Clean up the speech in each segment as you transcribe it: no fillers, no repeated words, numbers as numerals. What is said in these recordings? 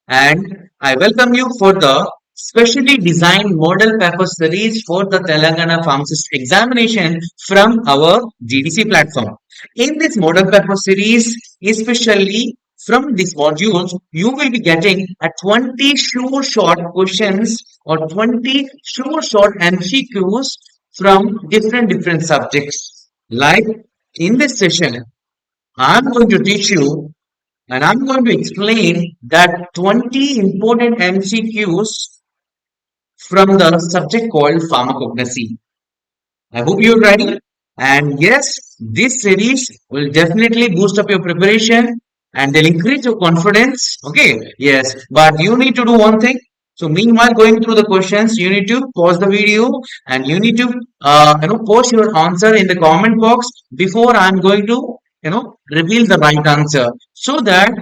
and I welcome you for the specially designed model paper series for the Telangana Pharmacist examination from our GDC platform. In this model paper series, especially from these modules, you will be getting a 20 sure short questions or 20 sure short MCQs from different subjects. Like in this session, I'm going to teach you and I'm going to explain that 20 important MCQs from the subject called pharmacognosy. I hope you're ready. And yes, this series will definitely boost up your preparation and they'll increase your confidence. Okay, yes, but you need to do one thing. So meanwhile, going through the questions, you need to pause the video and you need to, post your answer in the comment box before I'm going to, reveal the right answer. So that,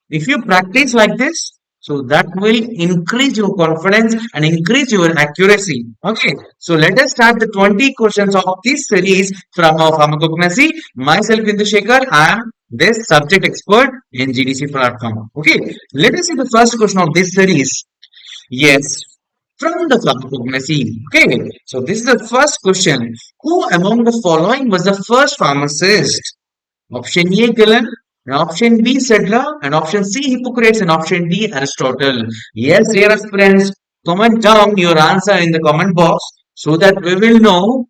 if you practice like this, so that will increase your confidence and increase your accuracy. Okay, so let us start the 20 questions of this series from our pharmacognosy. Myself, Bindu Shekhar, I am this subject expert in GDC platform. Okay, let us see the first question of this series. Yes, from the pharmacognosy. Okay, so this is the first question. Who among the following was the first pharmacist? Option A, Galen, and option B, Sedler, and option C, Hippocrates, and option D, Aristotle. Yes, dear friends, comment down your answer in the comment box so that we will know,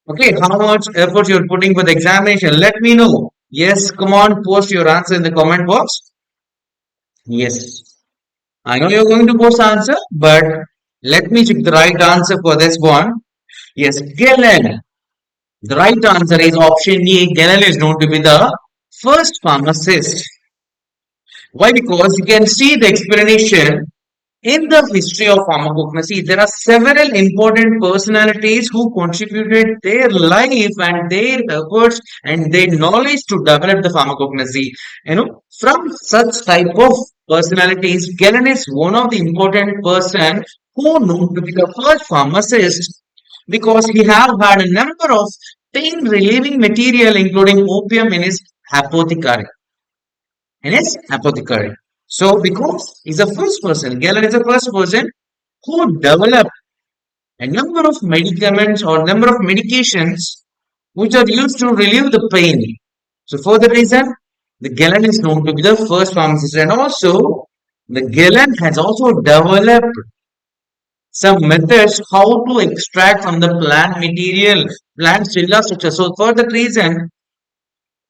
okay, how much effort you're putting for the examination. Let me know. Yes, come on, post your answer in the comment box. Yes, I know you're going to post answer, but let me check the right answer for this one. Yes, Galen. The right answer is option A. Galen is known to be the first pharmacist. Why? Because you can see the explanation in the history of pharmacognosy. There are several important personalities who contributed their life and their efforts and their knowledge to develop the pharmacognosy. From such type of personalities, Galen is one of the important person who known to be the first pharmacist because he have had a number of pain relieving material including opium in his apothecary. So because he's the first person, Galen is the first person who developed a number of medicaments or number of medications which are used to relieve the pain. So for that reason, the Galen is known to be the first pharmacist, and also the Galen has also developed some methods how to extract from the plant material, plant cellular structure. So for that reason,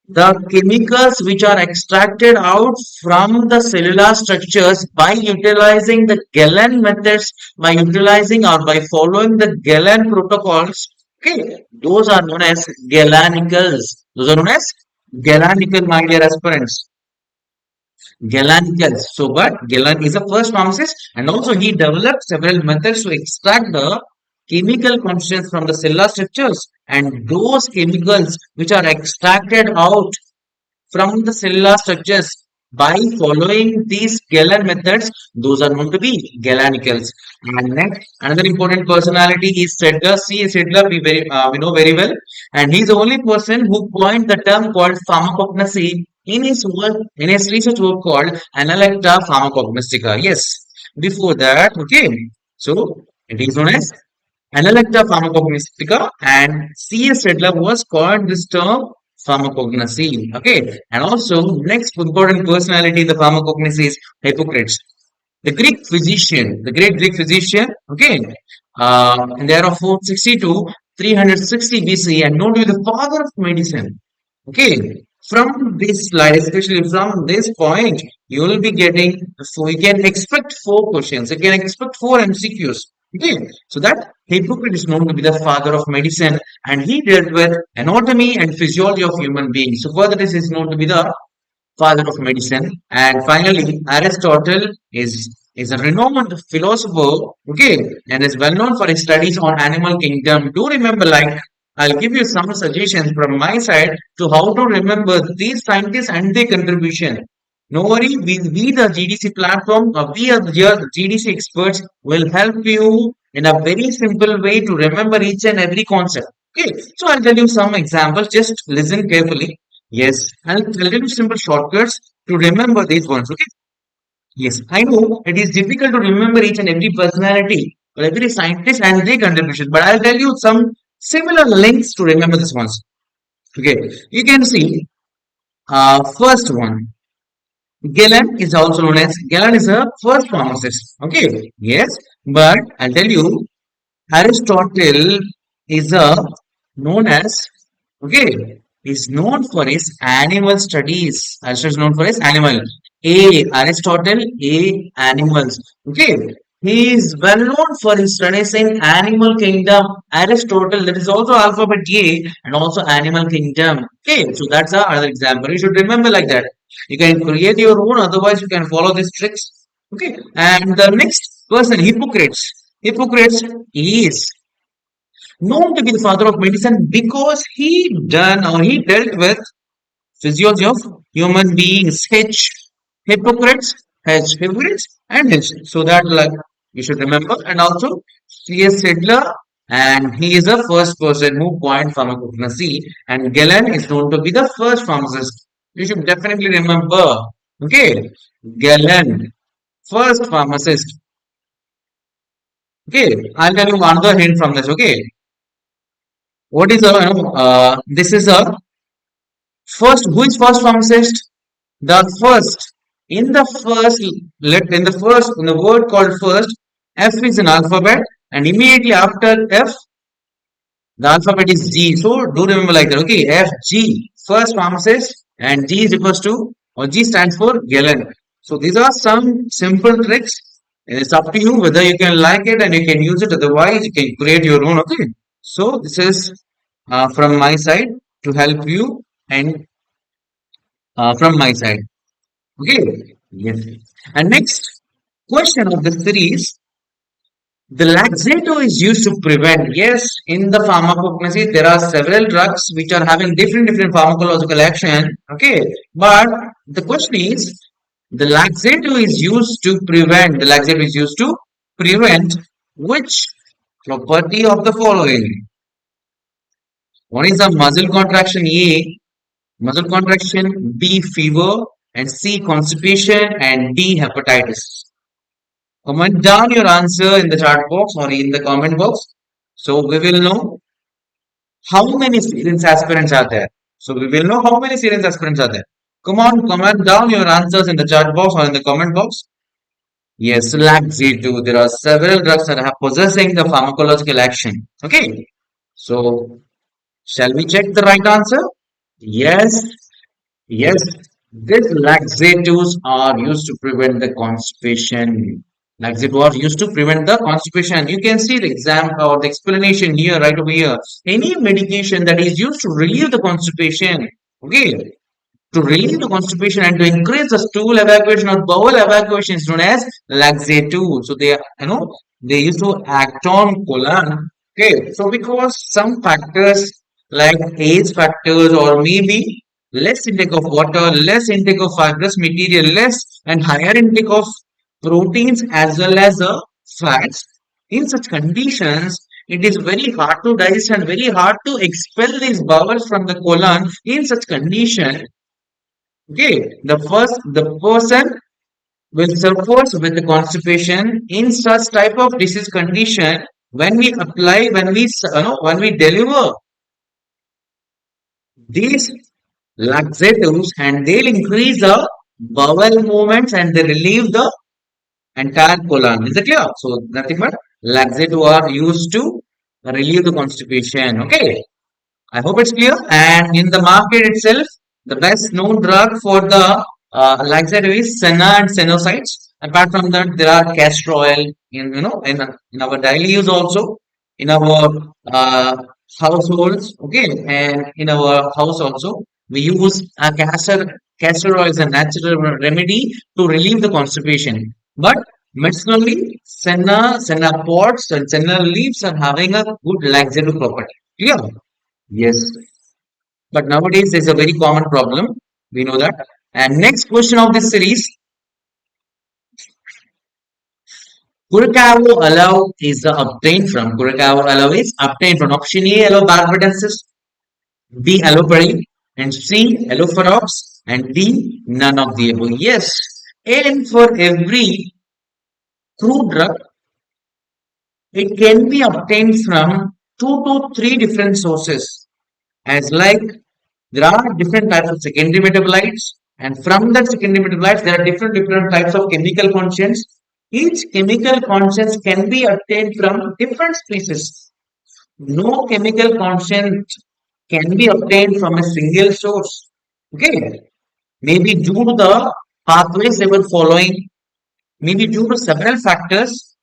the chemicals which are extracted out from the cellular structures by utilizing the Galen methods, by utilizing or by following the Galen protocols, okay, those are known as Galanicals. Those are known as Galanical, my dear aspirants. Galanicals. So, but Galen is a first pharmacist and also he developed several methods to extract the chemical constituents from the cellular structures, and those chemicals which are extracted out from the cellular structures by following these Galen methods, those are known to be Galanicals. And next, another important personality is Sedler. C. Sedler, we know very well, and he's the only person who coined the term called pharmacognosy in his work, in his research work called Analecta Pharmacognostica. Yes, before that, okay, so it is known as Analecta Pharmacognostica, and C.S. Sedler was called this term pharmacognosy. Okay, and also next important personality in the pharmacognosy is Hippocrates, the Greek physician, the great Greek physician. Okay, in the era of 460 to 360 BC, and known to be the father of medicine. Okay, from this slide, especially from this point, you will be getting, so you can expect 4 questions, you can expect 4 MCQs. Okay, so that Hippocrates is known to be the father of medicine and he dealt with anatomy and physiology of human beings. So further this is known to be the father of medicine. And finally, Aristotle is a renowned philosopher, okay, and is well known for his studies on animal kingdom. Do remember, like, I'll give you some suggestions from my side to how to remember these scientists and their contribution. No worry, we the GDC platform, we are the GDC experts will help you in a very simple way to remember each and every concept. Okay, so I'll tell you some examples. Just listen carefully. Yes, I'll tell you simple shortcuts to remember these ones. Okay, Yes, I know it is difficult to remember each and every personality or every scientist and their contribution, but I'll tell you some similar links to remember this ones. Okay, you can see first one. Galen is also known as Galen is a first pharmacist. Okay, yes, but I'll tell you Aristotle is a known as okay is known for his animal studies. Aristotle is known for his animal. Aristotle animals. Okay. He is well known for his studies in animal kingdom. Aristotle, that is also alphabet A and also animal kingdom. Okay, so that's another example. You should remember like that. You can create your own, otherwise you can follow these tricks. Okay, and the next person, Hippocrates. Hippocrates is known to be the father of medicine because he dealt with physiology of human beings. Hippocrates, Hippocrates, and H. So that like you should remember. And also C.S. Sedler, and he is the first person who coined pharmacognosy. And Galen is known to be the first pharmacist. You should definitely remember. Okay, Galen, first pharmacist. Okay, I'll tell you another hint from this. Okay, what is this is a first, who is first pharmacist? The first. In the first in the word called first, F is an alphabet, and immediately after F, the alphabet is G. So do remember like that. Okay, F G, first pharmacist, and G is equals to or G stands for Galen. So these are some simple tricks. It's up to you whether you can like it and you can use it. Otherwise, you can create your own. Okay. So this is from my side to help you and from my side. Okay. Yes. And next question of the series, the laxative is used to prevent. Yes, in the pharmacognosy, there are several drugs which are having different pharmacological action. Okay. But the question is, the laxative is used to prevent. The laxative is used to prevent which property of the following? One is the muscle contraction A, muscle contraction, B fever, and C constipation, and D hepatitis. Comment down your answer in the chat box or in the comment box. So we will know how many students aspirants are there. So we will know how many students aspirants are there. Come on, comment down your answers in the chat box or in the comment box. Yes, laxative. There are several drugs that are possessing the pharmacological action. Okay. So shall we check the right answer? Yes, yes. These laxatives are used to prevent the constipation. Laxatives are used to prevent the constipation. You can see the example or the explanation here, right over here. Any medication that is used to relieve the constipation, okay, to relieve the constipation and to increase the stool evacuation or bowel evacuation is known as laxative. So they, they used to act on colon. Okay, so because some factors like age factors or maybe less intake of water, less intake of fibrous material, less and higher intake of proteins as well as fats. In such conditions, it is very hard to digest and very hard to expel these bowels from the colon. In such condition, okay, the person will suffer with the constipation in such type of disease condition. When we apply, when we deliver these laxatives, and they'll increase the bowel movements and they relieve the entire colon. Is it clear? So nothing but laxatives are used to relieve the constipation. Okay. I hope it's clear. And in the market itself, the best known drug for the laxative is senna and senosides. Apart from that, there are castor oil in our daily use also, in our households. Okay, and in our house also, we use castor oil as a natural remedy to relieve the constipation. But medicinally, senna pods and senna leaves are having a good laxative property. Clear? Yes, but nowadays there's a very common problem. We know that. And next question of this series, Curacao aloe is obtained from. Curacao aloe is obtained from option A, aloe barbadensis, B, aloe berry, and C, aloe ferox, and D, none of the above. Yes, And for every crude drug, it can be obtained from two to three different sources. As like there are different types of secondary metabolites, and from that secondary metabolites, there are different types of chemical constants. Each chemical constant can be obtained from different species. No chemical constant can be obtained from a single source. Okay, maybe due to the pathways they were following, maybe due to several factors,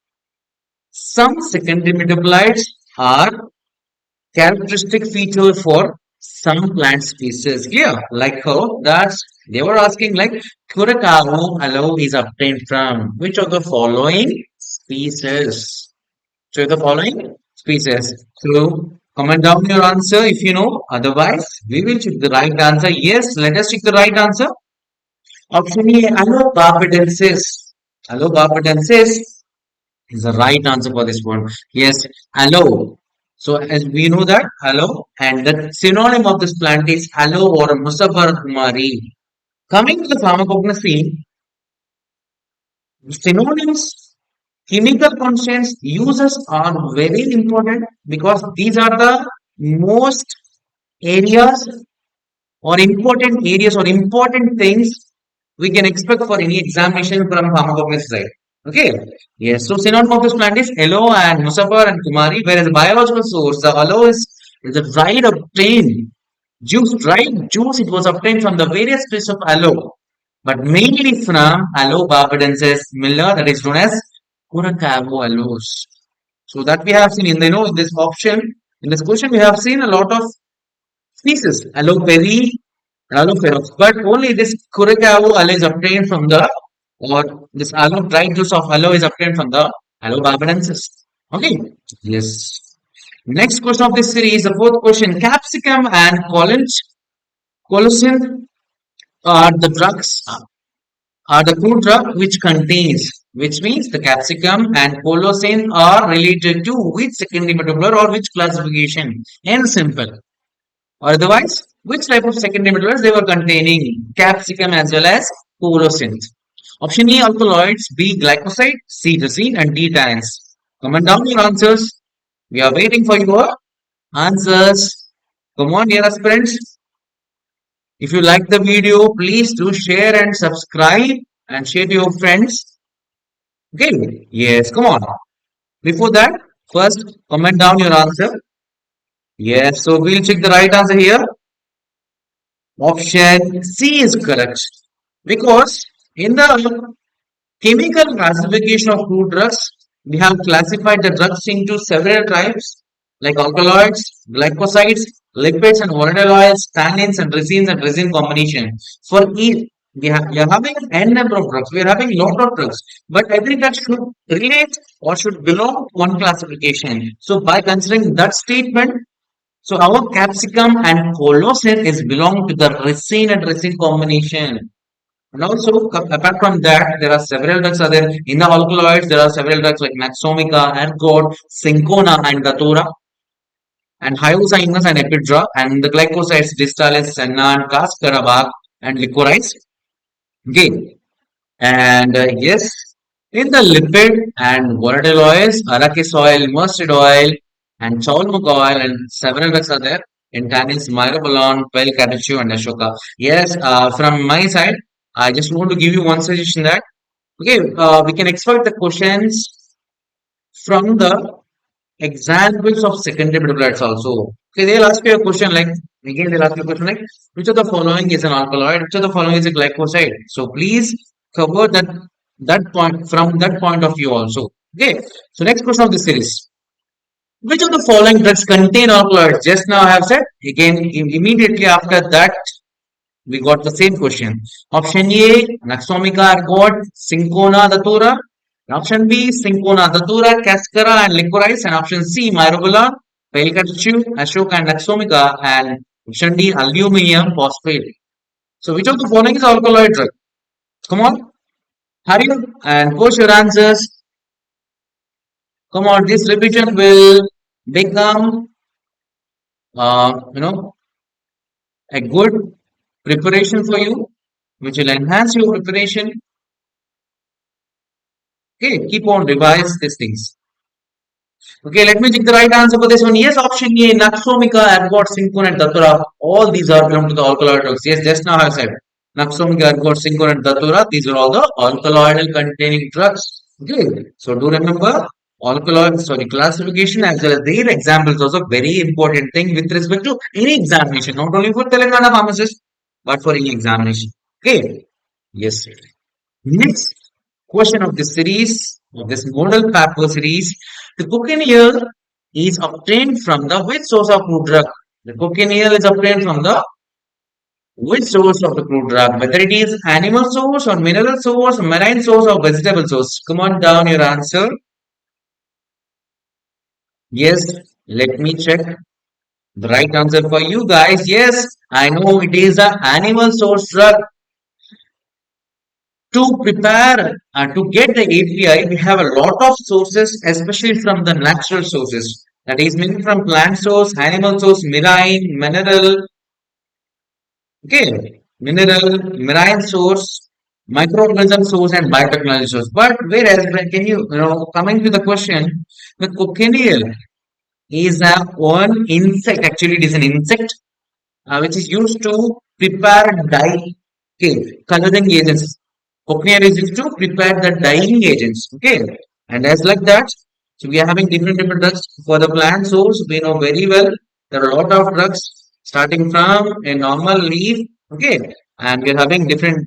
some secondary metabolites are characteristic feature for some plant species. Yeah, like how that's they were asking like Curacao aloe is obtained from which of the following species? So the following species. So comment down your answer if you know. Otherwise, we will check the right answer. Yes, let us check the right answer. Option A, Allobarbadensis. Allobarbadensis is the right answer for this one. Yes, aloe. So as we know that aloe and the synonym of this plant is aloe or Musabar kumari. Coming to the pharmacognosy, synonyms, chemical constants, uses are very important because these are the most areas or important things we can expect for any examination from pharmacognosy side. Okay. Yes. So synonym of this plant is aloe and Musaphar and Kumari, whereas biological source, the aloe is a dried obtained juice, dried juice. It was obtained from the various species of aloe, but mainly from aloe barbadensis Miller, that is known as Curacao aloes. So that we have seen in the in this option, in this question, we have seen a lot of species, aloe berry, aloe ferox, but only this Curacao aloe is obtained from the, or this aloe dried juice of aloe is obtained from the aloe barbadensis. Okay, yes. Next question of this series, the fourth question, capsicum and colocin are the drugs, are the crude drug which contains, which means the capsicum and colocin are related to which secondary metabolite or which classification? And simple. Or otherwise, which type of secondary metals they were containing? Capsicum as well as colocin. Option A, alkaloids, B, glycoside, C, resin, and D, tannins. Comment down your answers. We are waiting for your answers. Come on, dear aspirants. If you like the video, please do share and subscribe and share to your friends. Okay, yes, come on. Before that, first comment down your answer. Yes, so we'll check the right answer here. Option C is correct because in the chemical classification of crude drugs, we have classified the drugs into several types like alkaloids, glycosides, lipids and volatile oils, tannins and resins and resin combination. For each, we are having n number of drugs. We are having lot of drugs, but every drug should relate or should belong to one classification. So by considering that statement, so our capsicum and colocin is belong to the resin and resin combination. And also, apart from that, there are several drugs are there. In the alkaloids, there are several drugs like Maxomica, Ergot, Syncona, and Datura, and Hyoscyamus and Epidra, and the glycosides, Distalis, Senna, and Cascarabag, and Licorice. Okay. And yes, in the lipid and volatile oils, Arachis oil, mustard oil, and chalmug oil, and several drugs are there. In tannins, myrobalan, bell catechu, and ashoka. Yes, from my side, I just want to give you one suggestion that okay, we can expect the questions from the examples of secondary metabolites also. Okay, they'll ask you a question like again they'll ask you a question like which of the following is an alkaloid, which of the following is a glycoside. So please cover that point from that point of view also. Okay. So next question of the series. Which of the following drugs contain alkaloids? Just now I have said again immediately after that we got the same question. Option A, Naxomica ergot, Syncona datura. Option B, Syncona datura, Cascara and Licorice. And option C, Myrobalan, Pelcachu, Ashoka and Naxomica. And option D, Aluminum phosphate. So which of the following is alkaloid drug? Come on, hurry up and post your answers. Come on, this revision will become, you know, a good preparation for you, which will enhance your preparation. Okay, keep on revise these things. Okay, let me check the right answer for this one. Yes, option A, Naxomica, ergot, Syncon, and Datura. All these are belong to the alkaloid drugs. Yes, just now I said. Naxomica, ergot, Syncon, and Datura. These are all the alkaloid containing drugs. Okay, so do remember alkaloid, sorry, classification as well as their examples also very important thing with respect to any examination, not only for Telangana pharmacists, but for any examination. Okay, yes. Next question of this series, of this model paper series, the cochineal is obtained from the which source of crude drug? The cochineal is obtained from the which source of the crude drug? Whether it is animal source or mineral source, marine source or vegetable source. Come on down your answer. Yes, let me check the right answer for you guys. Yes, I know it is the animal source drug. To prepare to get the API, we have a lot of sources, especially from the natural sources. That is, mainly from plant source, animal source, marine, mineral, okay, mineral, marine source, microorganism source, and biotechnology source. But whereas, when can coming to the question, the cochineal is a one insect. Actually, it is an insect which is used to prepare dye, okay, coloring agents. Cochlear is used to prepare the dyeing agents, okay, and as like that, so we are having different drugs for the plant source. We know very well there are a lot of drugs starting from a normal leaf, okay, and we are having different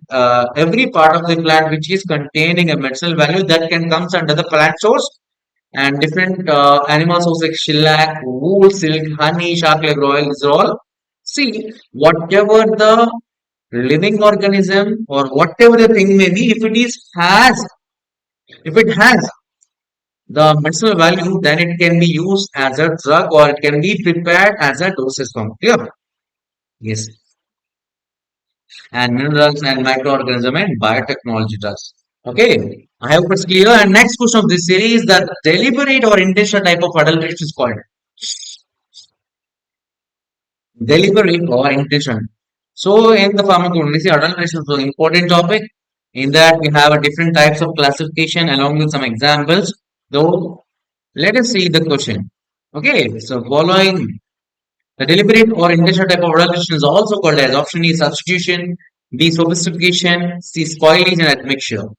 every part of the plant which is containing a medicinal value that can comes under the plant source and different animal source like shellac, wool, silk, honey, shark leg oil. These are all see whatever the living organism or whatever the thing may be, if it has the medicinal value, then it can be used as a drug or it can be prepared as a dosage form. Clear? Yes. And minerals and microorganism and biotechnology drugs. Okay. I hope it's clear. And next question of this series, the deliberate or intentional type of adulteration is called deliberate or intentional. So in the pharmacognosy, adulteration is an important topic. In that we have a different types of classification along with some examples. Though let us see the question. Okay, so following the deliberate or intentional type of adulteration is also called as option E substitution, B sophistication, C spoilage and admixture.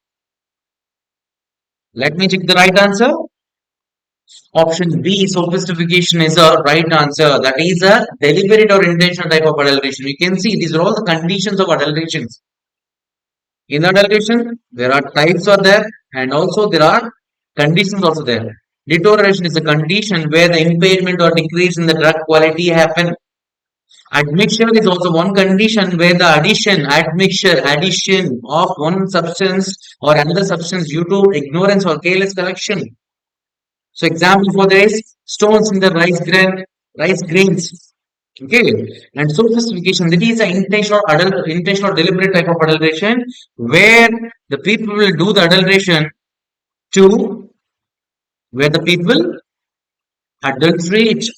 Let me check the right answer. Option B, sophistication is a right answer. That is a deliberate or intentional type of adulteration. You can see these are all the conditions of adulterations. In adulteration, there are types are there and also there are conditions also there. Deterioration is a condition where the impairment or decrease in the drug quality happen. Admixture is also one condition where the addition of one substance or another substance due to ignorance or careless collection. So example for this, stones in the rice grains. Okay, and sophistication, that is an intentional deliberate type of adulteration where the people will do the adulteration to where the people adulterate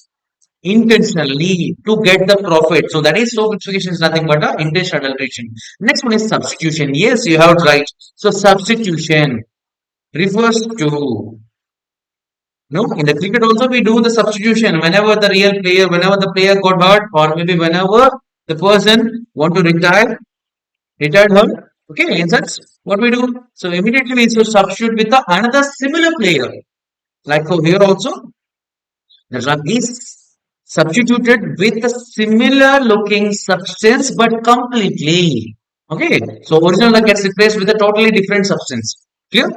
intentionally to get the profit. So that is sophistication is nothing but a intentional adulteration. Next one is substitution. Yes, you have it right. So substitution refers to no, in the cricket also we do the substitution whenever the real player, whenever the player got hurt, or maybe whenever the person want to retired hurt. Okay, in such what we do. So immediately we should substitute with the another similar player. Like for here also, the drug is substituted with a similar looking substance but completely. Okay, so original drug gets replaced with a totally different substance. Clear?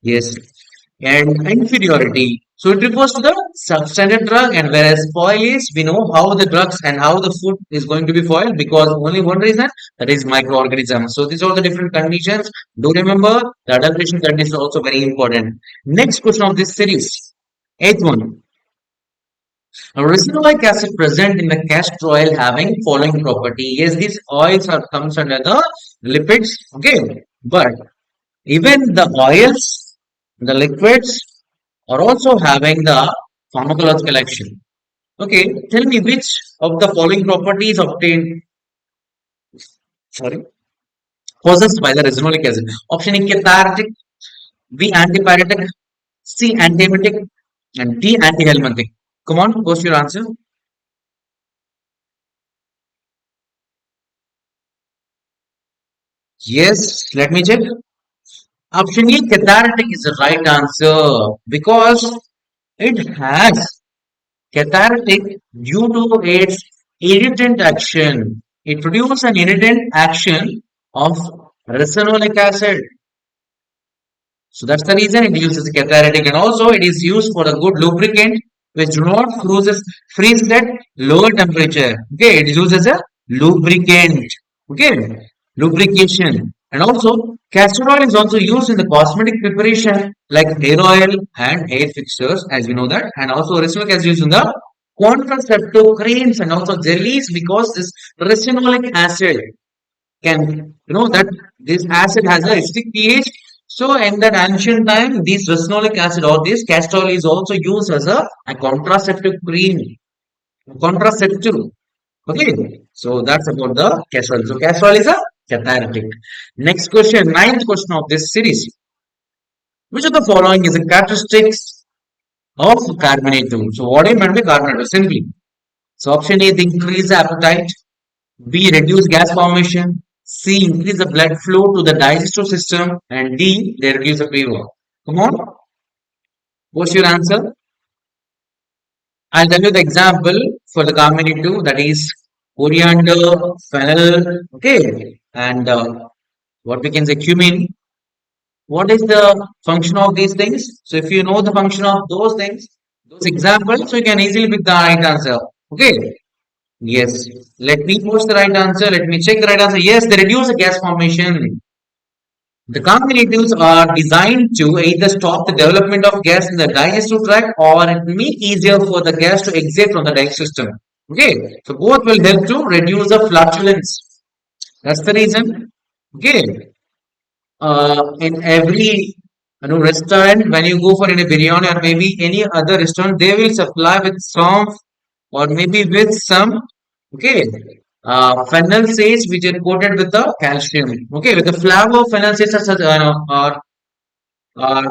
Yes. And inferiority. So it refers to the substandard drug, and whereas foil is, we know how the drugs and how the food is going to be foiled because only one reason that is microorganisms. So these are the different conditions. Do remember the adulteration condition is also very important. Next question of this series, eighth one. A resinolic acid present in the castor oil having following property. Yes, these oils are comes under the lipids. Okay, but even the oils, the liquids are also having the pharmacological action. Okay, tell me which of the following properties obtained, sorry, possessed by the resinolic acid. Option A, cathartic. B. Antipyretic, C. Antiemetic, and D. Antihelminthic. Come on, post your answer. Yes, let me check. Option E, cathartic is the right answer because it has cathartic due to its irritant action. It produces an irritant action of ricinoleic acid. So that's the reason it uses cathartic, and also it is used for a good lubricant which do not freeze at lower temperature. Okay, it is used as a lubricant. Okay, lubrication. And also castor oil is also used in the cosmetic preparation like hair oil and hair fixtures, as we know that. And also resinolic acid is used in the contraceptive creams and also jellies because this resinolic acid can that this acid has a acidic pH. So in that ancient time, this resinolic acid or this castor oil is also used as a contraceptive cream, contraceptive. Okay, so that's about the castor oil. So castor oil is a cathartic. Next question, ninth question of this series. Which of the following is the characteristics of carminative? So what do you mean by carminative? Simply. So option A, the increase appetite. B. Reduce gas formation. C. Increase the blood flow to the digestive system. And D. They reduce the fever. Come on, what's your answer? I'll tell you the example for the Carminative, that is coriander, fennel, okay, and what we can say cumin. What is the function of these things? So if you know the function of those things, those examples, so you can easily pick the right answer. Okay. Yes. Let me post the right answer. Let me check the right answer. Yes, they reduce the gas formation. The combinatives are designed to either stop the development of gas in the digestive tract or it make easier for the gas to exit from the digestive system. Okay, so both will help to reduce the flatulence. That's the reason. Okay, in every restaurant, when you go for any biryani or maybe any other restaurant, they will supply with some or maybe with some okay fennel sage which is coated with the calcium. Okay, with the flavor of fennel sage are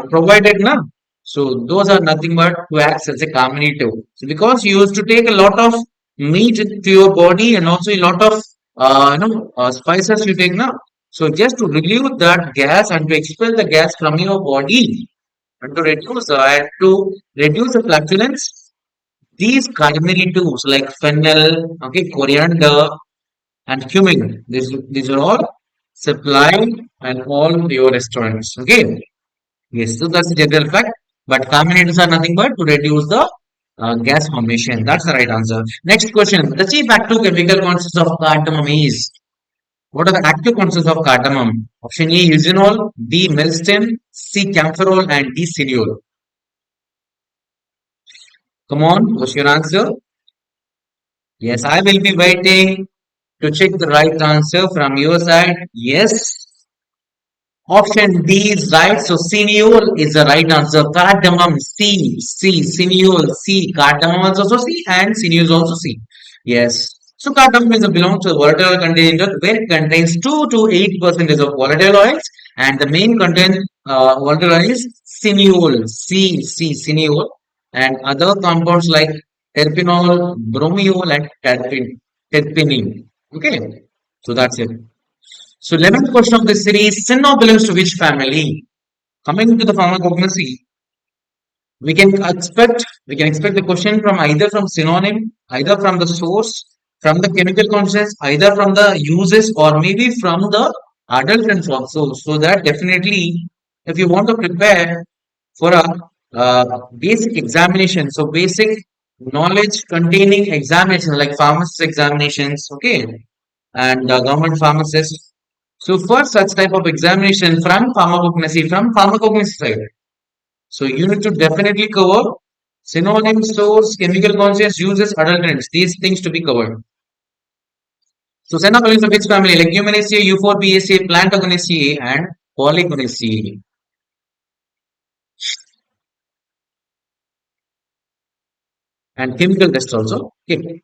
provided now. So those are nothing but to act as a carminative. So because you used to take a lot of meat to your body and also a lot of spices you take now. So just to relieve that gas and to expel the gas from your body and to reduce the flatulence, these carminatives like fennel, okay, coriander, and cumin, these are all supplied and all your restaurants. Okay. Yes, so that's the general fact. But carminators are nothing but to reduce the gas formation. That's the right answer. Next question. The chief active chemical consists of cardamom is. What are the active constants of cardamom? Option A, eugenol, B, melstin, C, camphorol, and D, cineol. Come on, what's your answer? Yes, I will be waiting to check the right answer from your side. Yes, option D is right. So cineole is the right answer. Cardamom C, cineole C. Cardamom is also C and cineole is also C. Yes. So cardamom is a belongs to the volatile container where it contains 2 to 8% of volatile oils and the main content volatile oil is cineole cineole and other compounds like terpenol, bromiol and terpene. Okay. So that's it. So 11th question of this series, senna belongs to which family? Coming to the pharmacognosy, we can expect the question from either from synonym, either from the source, from the chemical constants, either from the uses or maybe from the adulterants also. So that definitely, if you want to prepare for a basic examination, so basic knowledge containing examinations like pharmacist examinations, okay, and government pharmacists. So for such type of examination from pharmacognosy side, so you need to definitely cover synonym, source, chemical constants, uses, adulterants. These things to be covered. So senna belongs to which family? Leguminaceae, Euphorbiaceae, Plantagonaceae, and Polygonaceae. And chemical test also. Okay.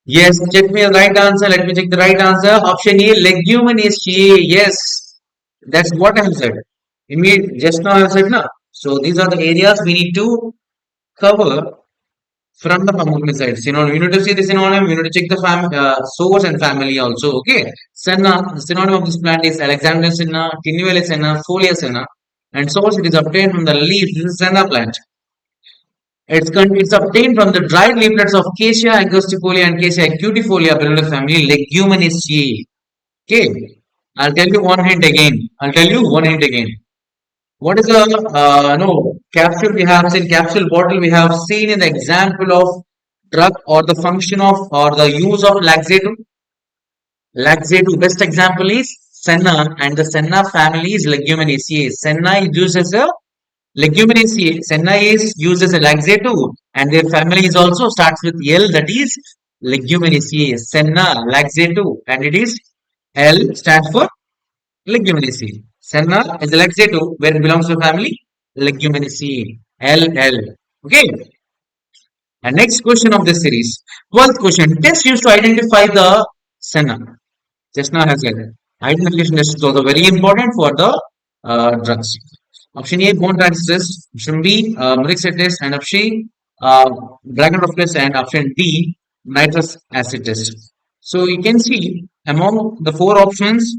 Yes, check me the right answer. Let me check the right answer. Option A, Leguminaceae. Yes, that's what I have said. Just now I said na. So these are the areas we need to cover from the Pharmacognosy side. Synonym. You need to see the synonym. You need to check the source and family also. Okay. Senna. The synonym of this plant is Alexandrian senna, Tinuele senna, Folia senna, and source it is obtained from the leaf. This is senna plant. It's obtained from the dried leaflets of Acacia angustifolia and Acacia acutifolia below the family Leguminaceae. Okay. I'll tell you one hint again. I'll tell you one hint again. What is the no capsule we have seen, capsule bottle we have seen in the example of drug or the function of or the use of laxative? Laxative best example is senna, and the senna family is Leguminaceae. Senna is used as a Leguminaceae. Senna is used as a laxative, and their family is also starts with L, that is Leguminaceae. Senna laxative, and it is L stands for Leguminaceae. Senna is a laxative where it belongs to the family Leguminaceae. LL. Okay. And next question of this series. 12th question. Test used to identify the senna. Just now has said. Identification test is also very important for the drugs. Option A, bone tracks test. Option B, Muric test. And option dragon test. And option D, nitrous acid test. So you can see among the four options,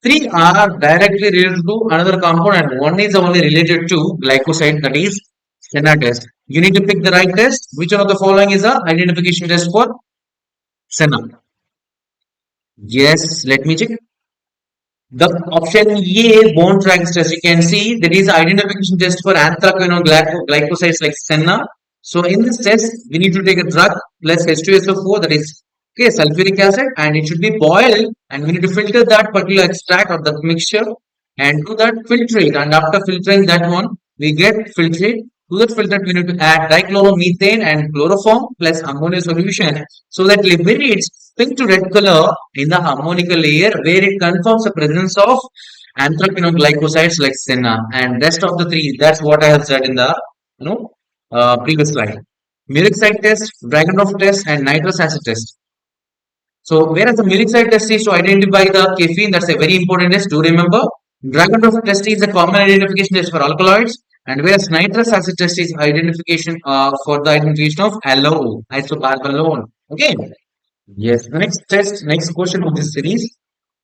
three are directly related to another compound and one is only related to glycoside, that is senna test. You need to pick the right test. Which one of the following is a identification test for senna? Yes, let me check. The option A, bone tracks test, you can see that is identification test for glycosides like senna. So in this test, we need to take a drug plus H2SO4, that is okay, sulfuric acid, and it should be boiled, and we need to filter that particular extract or that mixture and do that filtrate. And after filtering that one, we get filtrate. To that filtrate, we need to add dichloromethane and chloroform plus ammonia solution so that liberates pink to red color in the harmonical layer where it confirms the presence of glycosides like senna, and rest of the three. That's what I have said in the previous slide. Muric side test, Dragonov test, and nitrous acid test. So whereas the Muric side test is to identify the caffeine, that's a very important test. Do remember, Dragonov test is a common identification test for alkaloids, and whereas nitrous acid test is identification for the identification of aloe, isobarbalone. Okay. Yes. The next test, next question of this series.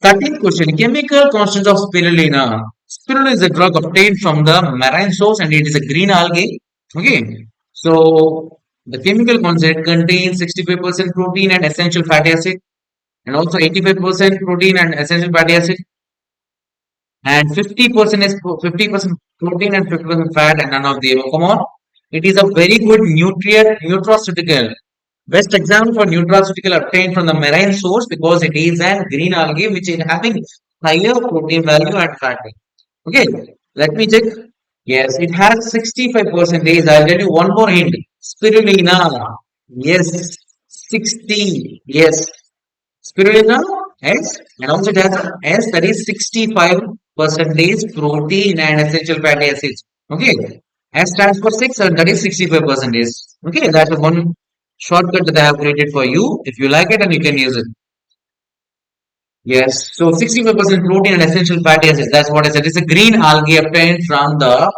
13th question. Chemical constants of spirulina. Spirulina is a drug obtained from the marine source and it is a green algae. Okay. So the chemical constant contains 65% protein and essential fatty acid, and also 85% protein and essential fatty acid, and 50% is 50% protein and 50% fat, and none of the above. Come on. It is a very good nutraceutical. Best example for nutraceutical obtained from the marine source because it is an green algae which is having higher protein value and fat value. Okay, let me check. Yes, it has 65%. I'll tell you one more hint. Spirulina. Yes, 60. Yes, spirulina S, and also it has S, that is 65% protein and essential fatty acids. Okay, S stands for 6 and that is 65%. Okay, that's one shortcut that I have created for you. If you like it, and you can use it. Yes, so 65% protein and essential fatty acids. That's what I said. It's a green algae obtained from the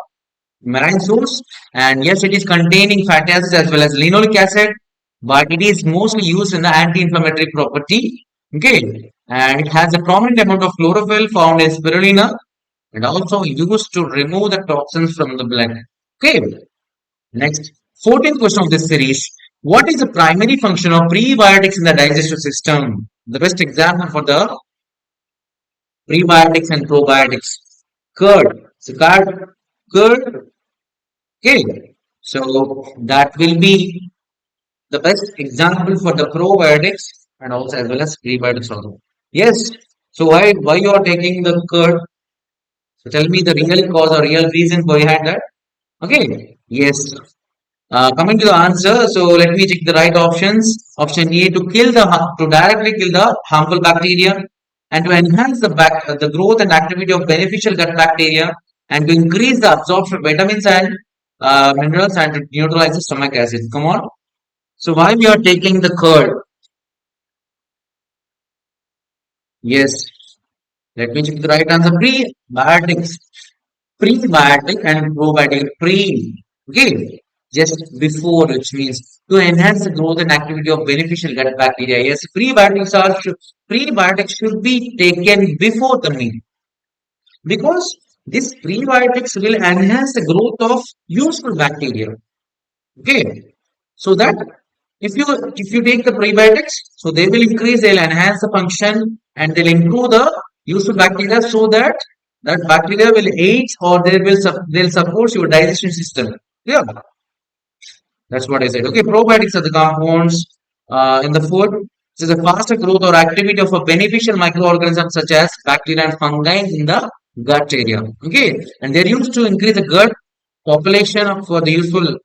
marine source, and yes, it is containing fatty acids as well as linoleic acid, but it is mostly used in the anti-inflammatory property. Okay, and it has a prominent amount of chlorophyll found in spirulina, and also used to remove the toxins from the blood. Okay, next 14th question of this series. What is the primary function of prebiotics in the digestive system? The best example for the prebiotics and probiotics. Curd. So curd. Okay. So that will be the best example for the probiotics and also as well as prebiotics also. Yes. So why you are taking the curd? So tell me the real cause or real reason behind that. Okay. Yes. Coming to the answer, so let me check the right options. Option A, to directly kill the harmful bacteria, and to enhance the growth and activity of beneficial gut bacteria, and to increase the absorption of vitamins and minerals, and to neutralize the stomach acid. Come on. So why we are taking the curd? Yes. Let me check the right answer. Prebiotics. Prebiotic and probiotic. Okay. Just before, which means to enhance the growth and activity of beneficial gut bacteria. Yes, prebiotics should be taken before the meal because these prebiotics will enhance the growth of useful bacteria. Okay, so that if you take the prebiotics, so they will increase, they'll enhance the function and they'll improve the useful bacteria so that that bacteria will aid or they'll support your digestion system. Yeah, that's what I said. Okay, probiotics are the compounds in the food. So the faster growth or activity of a beneficial microorganism such as bacteria and fungi in the gut area. Okay, and they're used to increase the gut population for the useful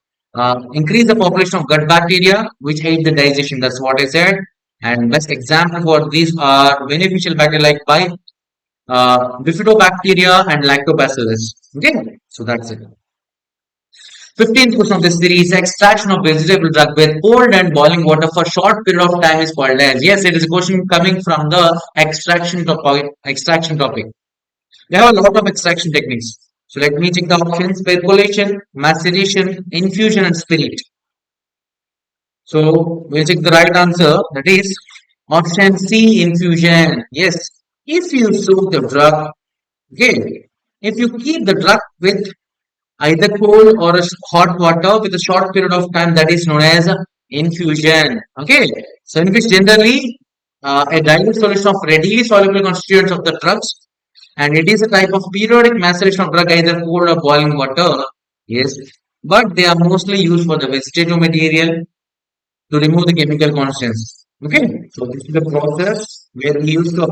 increase the population of gut bacteria which aid the digestion. That's what I said. And best example for these are beneficial bacteria like by bifidobacteria and lactobacillus. Okay, so that's it. 15th question of this series, extraction of vegetable drug with cold and boiling water for short period of time is called as. Yes, it is a question coming from the extraction topic. We have a lot of extraction techniques. So let me check the options: percolation, maceration, infusion, and spirit. So we'll check the right answer. That is option C, infusion. Yes, if you soak the drug, okay, if you keep the drug with either cold or a hot water with a short period of time, that is known as infusion. Okay, so in which generally a dilute solution of readily soluble constituents of the drugs, and it is a type of periodic maceration of drug either cold or boiling water. Yes, but they are mostly used for the vegetative material to remove the chemical constants. Okay, so this is the process where we used to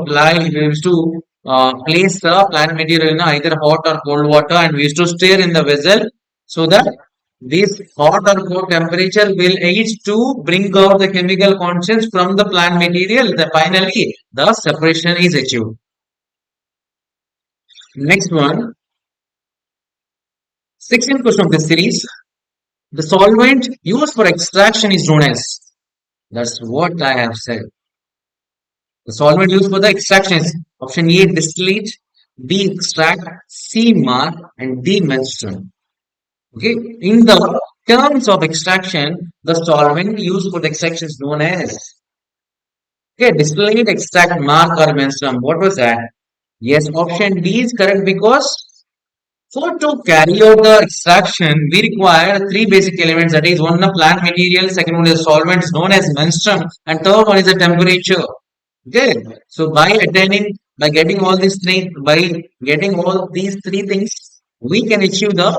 place the plant material in either hot or cold water and we used to stir in the vessel so that this hot or cold temperature will aid to bring out the chemical constants from the plant material. Then finally, the separation is achieved. Next one, 16th question of the series. The solvent used for extraction is known as. That's what I have said. The solvent used for the extraction is option A, distillate, B, extract, C, mark, and D, menstruum. Okay, in the terms of extraction, the solvent used for the extraction is known as. Okay, distillate, extract, mark, or menstruum. What was that? Yes, option D is correct because for to carry out the extraction, we require three basic elements. That is one, the plant material, second one is solvents known as menstruum, and third one is the temperature. Okay, so by getting all these three, by getting all these three things, we can achieve the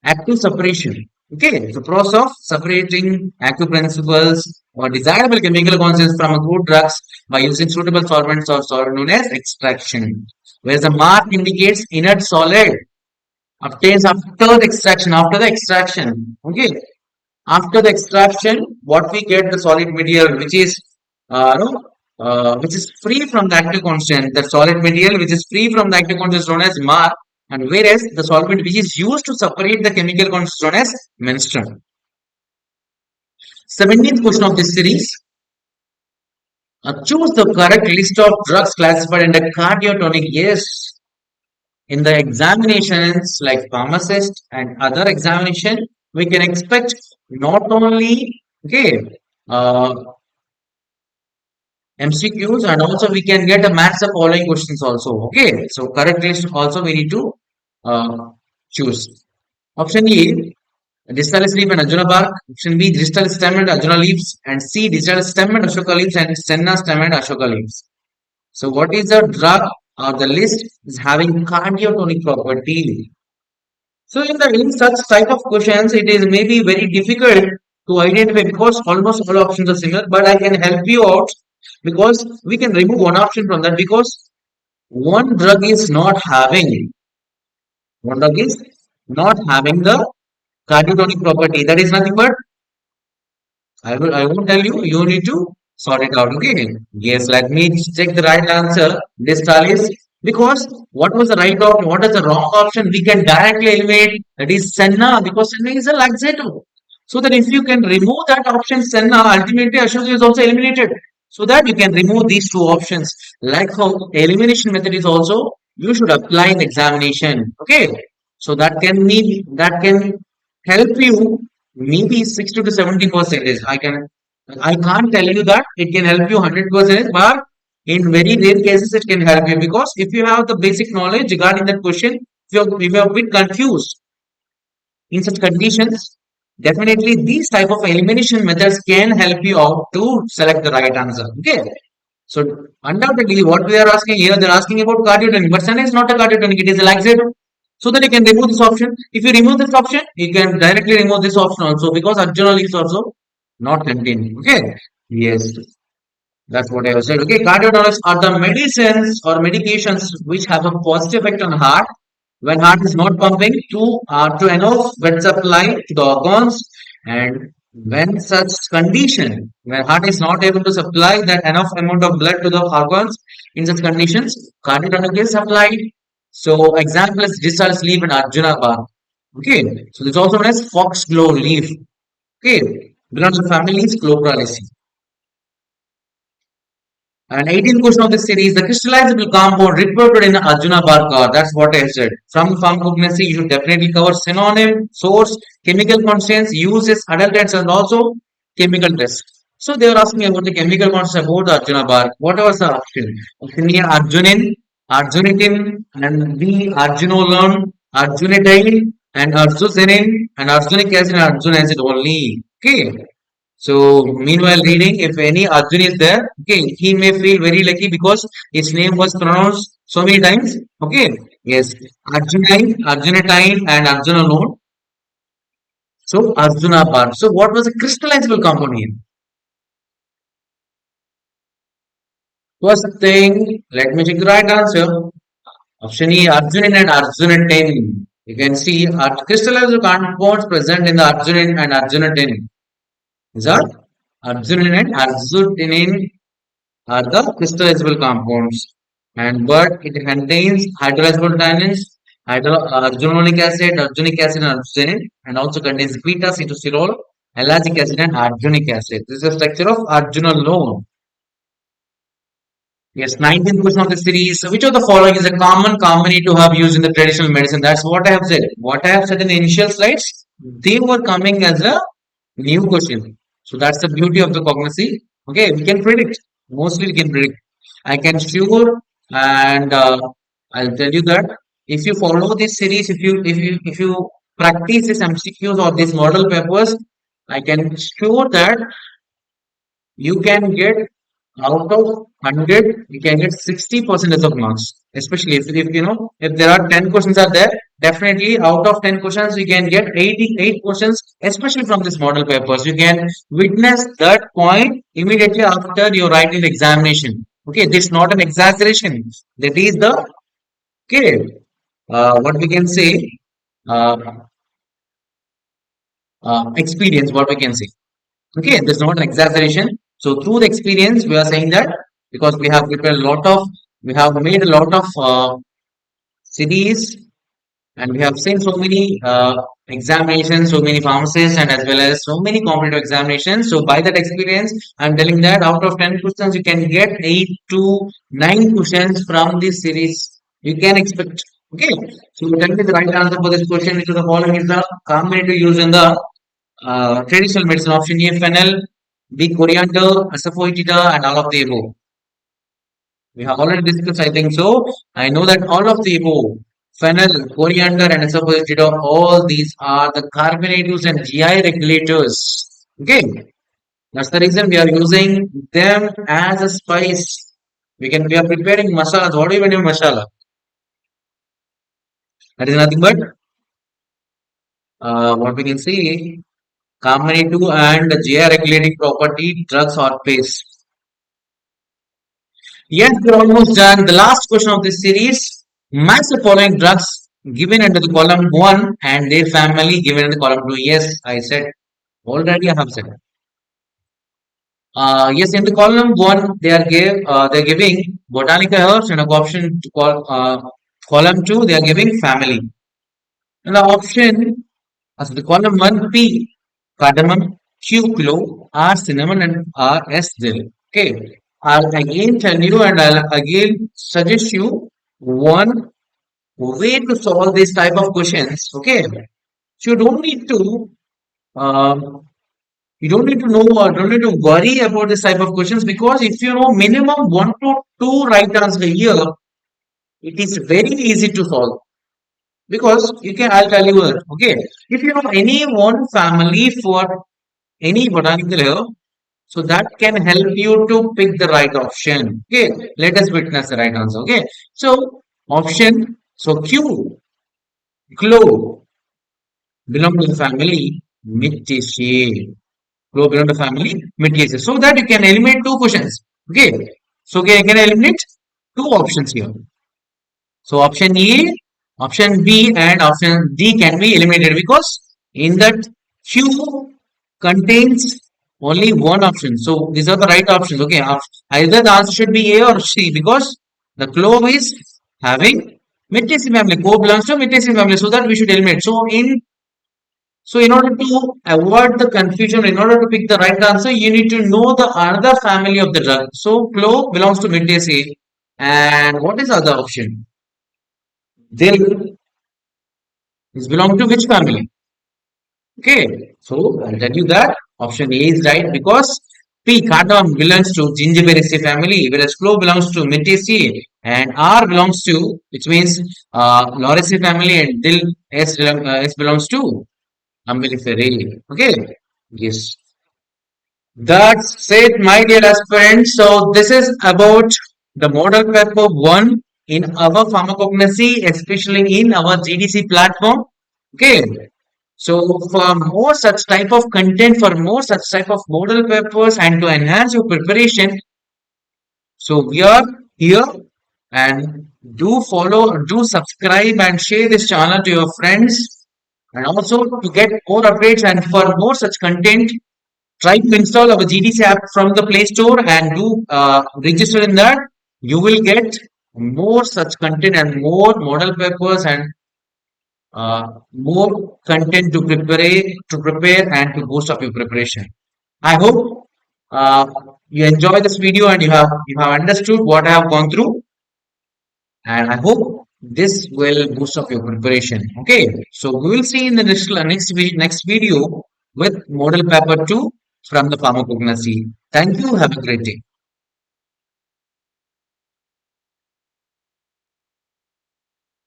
active separation. Okay, the process of separating active principles or desirable chemical constants from a good drugs by using suitable solvents or solvent known as extraction. Whereas the mark indicates inert solid obtains after the extraction. Okay, after the extraction, what we get the solid material which is which is free from the active constant. The solid material which is free from the active constant is known as mark, and whereas the solvent which is used to separate the chemical constant is known as menstruum. 17th question of this series. Choose the correct list of drugs classified under cardiotonic. Yes, in the examinations like pharmacist and other examination, we can expect not only uh, MCQs and also we can get a match the following questions also. Okay, so correct list also we need to uh, choose. Option A, distal leaf and arjuna bark. Option B, distal stem and arjuna leaves. And C, distal stem and ashoka leaves and senna stem and ashoka leaves. So what is the drug or the list is having cardiotonic property? So in such type of questions, it is maybe very difficult to identify because almost all options are similar. But I can help you out because we can remove one option from that because one drug is not having one drug is not having the cardiotonic property. That is nothing but I won't tell you. You need to sort it out. Okay. Yes, let me check the right answer. This is because what was the right option? What is the wrong option? We can directly eliminate that is senna because senna is a laxative. So that if you can remove that option senna, ultimately Ashoka is also eliminated. so that you can remove these two options. Like how elimination method is also you should apply in examination. Okay, so that can help you maybe 60 to 70%. I can't tell you that it can help you 100%, but in very rare cases it can help you because if you have the basic knowledge regarding that question, if you're a bit confused in such conditions, definitely these type of elimination methods can help you out to select the right answer. Okay. So undoubtedly, what we are asking here, they're asking about cardiotonic, but senna is not a cardiotonic; it is a laxative. So that you can remove this option. If you remove this option, you can directly remove this option also because arjuna is also not contained. Okay. Yes. That's what I was saying. Okay, cardiotonics are the medicines or medications which have a positive effect on heart when heart is not pumping to enough blood supply to the organs, and when such condition when heart is not able to supply that enough amount of blood to the organs, in such conditions cardiotonic is applied. So example is discharge leaf and arjuna bar. Okay, so this is also known as foxglove leaf. Okay, belongs to the family is clopralaceae. And 18th question of the series, the crystallizable compound reported in Arjuna Barkar. That's what I said. From pharmacognosy, you should definitely cover synonym, source, chemical constants, uses, adulterants, and also chemical tests. So they were asking about the chemical constants about the Arjuna Bark. What was the option? Option A, arjunin, arjunitin, and B, arginolone, arjunidine, and arzucenin, and arjunic acid and arjun acid only. Okay. So, meanwhile, reading, if any Arjun is there, okay, he may feel very lucky because his name was pronounced so many times. Okay, yes, Arjunine, Arjunatine, and Arjunalone. So, Arjuna bar. So, what was the crystallizable compound here? First thing, let me check the right answer. Option E, Arjunin and Arjunatine. You can see crystallizable compounds present in the Arjunin and Arjunatine. These are Arjunin and Arjunatine are the crystallizable compounds, and but it contains hydrolyzable tannins, arginonic acid, arjunic acid, and arginine, and also contains beta cetosirol, ellagic acid, and arjunic acid. This is the structure of arginolone. Yes, 19th question of the series. So which of the following is a common commonly to have used in the traditional medicine? That's what I have said. What I have said in the initial slides, they were coming as a new question. So that's the beauty of the cognosy. Okay, we can predict. Mostly we can predict. I can sure, and I'll tell you that if you follow this series, if you practice this MCQs or these model papers, I can sure that you can get out of 100, you can get 60% of marks. Especially if you know if there are 10 questions are there, definitely out of 10 questions you can get 88 questions, especially from this model papers. You can witness that point immediately after you write in the examination. Okay, this is not an exaggeration. That is the okay. What we can say, uh, experience. What we can say. Okay, there's not an exaggeration. So through the experience, we are saying that because we have prepared a lot of, we have made a lot of series, and we have seen so many examinations, so many pharmacists, and as well as so many competitive examinations. So by that experience, I'm telling that out of 10 questions, you can get 8 to 9 questions from this series. You can expect. Okay, so tell me the right answer for this question, which is the following is the combinative used in the traditional medicine. Option A, fennel, B, coriander, asafoetida, and all of the above. We have already discussed, I think so. I know that all of the above, fennel, coriander, and asafoetida, all these are the carminatives and GI regulators. Okay, that's the reason we are using them as a spice. We are preparing masalas. What do you mean by masala? That is nothing but what we can see, carminative and GI regulating property drugs or paste. Yes, we're almost done. The last question of this series. Match the following drugs given under the column 1 and their family given in the column 2. Yes, I said. Already I have said. Yes, in the column 1, they're giving botanical herbs, and option to column 2, they are giving family. And the option as the column 1, P, cardamom, Q, clove, R, cinnamon, and R, S, dill. Okay. I'll again tell you and I'll again suggest you one way to solve this type of questions. Okay, so um, you don't need to know or don't need to worry about this type of questions because if you know minimum one to two right answers a year, it is very easy to solve. Because you can, I'll tell you, okay, if you know any one family for any botanical herb, so that can help you to pick the right option. Okay, let us witness the right answer. Okay, so option, so Q, clove, belong to the family Myrtaceae. Clove belong to the family Myrtaceae. So that you can eliminate two questions. Okay, so okay, I can eliminate two options here. So option A, option B, and option D can be eliminated because in that Q contains only one option. So these are the right options. Okay, either the answer should be A or C because the clove is having Myrtaceae family. Co belongs to Myrtaceae family, so that we should eliminate. So in order to avoid the confusion, in order to pick the right answer, you need to know the another family of the drug. So clove belongs to Myrtaceae, and what is the other option? Dill is belong to which family? Okay, so I'll tell you that option A is right because P cardamom belongs to Gingiberaceae family, whereas clove belongs to Myrtaceae, and R belongs to, which means Lauraceae family, and dill S belongs to Umbelliferae. Okay, yes. That's it, my dear aspirants. So this is about the model paper one in our pharmacognosy, especially in our GDC platform. Okay. So for more such type of content, for more such type of model papers and to enhance your preparation, so we are here and do follow, do subscribe and share this channel to your friends and also to get more updates and for more such content, try to install our GDC app from the Play Store and do register in that. You will get more such content and more model papers and more content to prepare and to boost up your preparation. I hope you enjoy this video and you have understood what I have gone through, and I hope this will boost up your preparation. Okay, so we will see in the next video with model paper 2 from the pharmacognosy. Thank you. Have a great day.